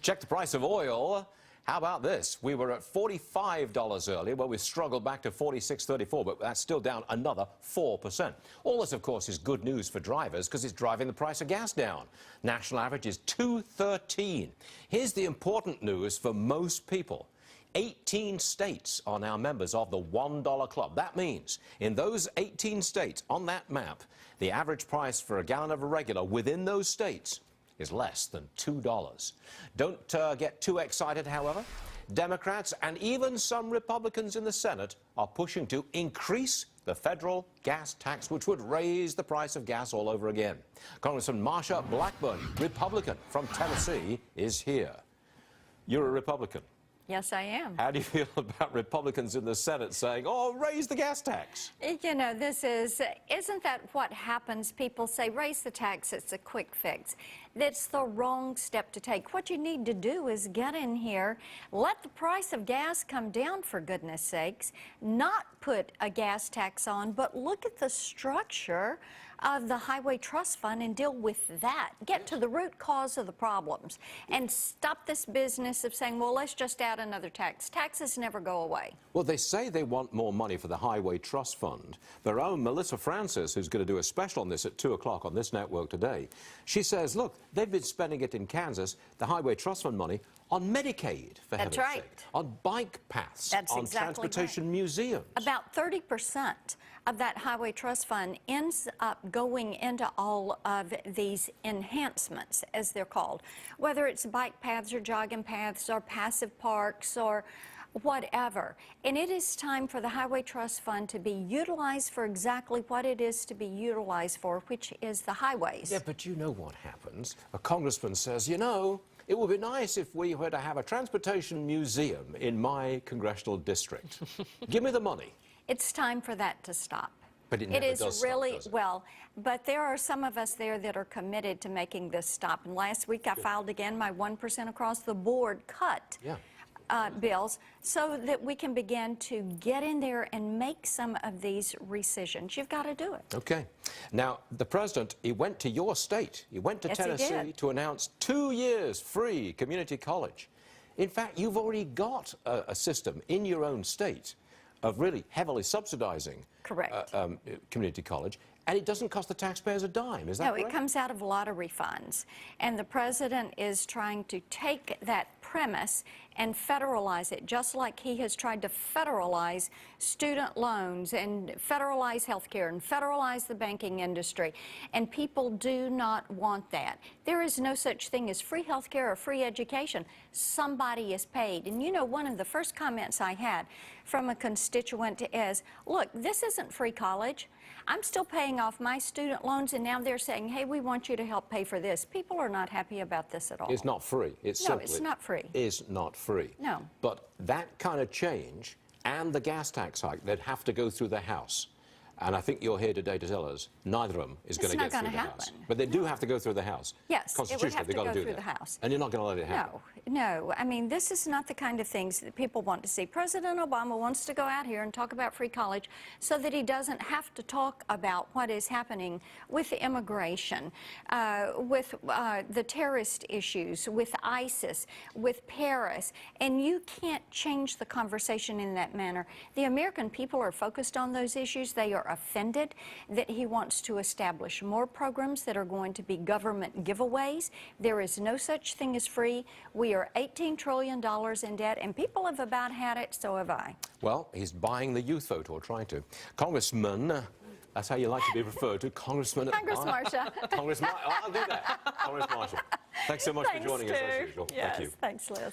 Check the price of oil. How about this? We were at $45 earlier, well, we've struggled back to $46.34, but that's still down another 4%. All this, of course, is good news for drivers because it's driving the price of gas down. National average is $2.13. Here's the important news for most people. 18 states are now members of the $1 club. That means in those 18 states on that map, the average price for a gallon of a regular within those states is less than $2. Don't get too excited, however. Democrats and even some Republicans in the Senate are pushing to increase the federal gas tax, which would raise the price of gas all over again. Congressman Marsha Blackburn, Republican from Tennessee, is here. You're a Republican. Yes, I am. How do you feel about Republicans in the Senate saying, oh, raise the gas tax? You know, isn't that what happens? People say, raise the tax, it's a quick fix. That's the wrong step to take. What you need to do is get in here, let the price of gas come down, for goodness sakes, not put a gas tax on, but look at the structure of the Highway Trust Fund and deal with that. Get to the root cause of the problems and stop this business of saying, well, let's just add another tax. Taxes never go away. Well, they say they want more money for the Highway Trust Fund. Their own Melissa Francis, who's going to do a special on this at 2 o'clock on this network today, she says, look, they've been spending it in Kansas, the Highway Trust Fund money, on Medicaid, for heaven's sake, on bike paths, on transportation museums. About 30% of that Highway Trust Fund ends up going into all of these enhancements, as they're called, whether it's bike paths or jogging paths or passive parks or whatever. And it is time for the Highway Trust Fund to be utilized for exactly what it is to be utilized for, which is the highways. Yeah, but you know what happens. A congressman says, you know, it would be nice if we were to have a transportation museum in my congressional district. Give me the money. It's time for that to stop. But it never does really stop, does it? Well, but there are some of us there that are committed to making this stop. And last week I filed again my 1% across the board cut. Yeah. Bills so that we can begin to get in there and make some of these rescissions. You've got to do it. Okay. Now, the president, he went to your state. He went to Tennessee to announce 2 years free community college. In fact, you've already got a system in your own state of really heavily subsidizing community college. And it doesn't cost the taxpayers a dime, is that correct? No, it comes out of lottery funds. And the president is trying to take that premise and federalize it, just like he has tried to federalize student loans and federalize healthcare and federalize the banking industry. And people do not want that. There is no such thing as free healthcare or free education. Somebody is paid. And you know, one of the first comments I had from a constituent is, look, this isn't free college. I'm still paying off my student loans, and now they're saying, hey, we want you to help pay for this. People are not happy about this at all. It's not free. No, it's not free. Is not free. No. But that kind of change and the gas tax hike, they'd have to go through the House. And I think you're here today to tell us neither of them is going to get through the House. But they do have to go through the House. Yes, it would have to go through the House. And you're not going to let it happen. No. I mean, this is not the kind of things that people want to see. President Obama wants to go out here and talk about free college so that he doesn't have to talk about what is happening with immigration, with the terrorist issues, with ISIS, with Paris. And you can't change the conversation in that manner. The American people are focused on those issues. They are offended that he wants to establish more programs that are going to be government giveaways. There is no such thing as free. We are $18 trillion in debt, and people have about had it, so have I. Well, he's buying the youth vote, or trying to. Congressman, that's how you like to be referred to, Congressman. Congress Marsha. Congressman, I'll do that. Congress Marsha. Thanks so much for joining us as usual. Yes, Thank you. Thanks, Liz.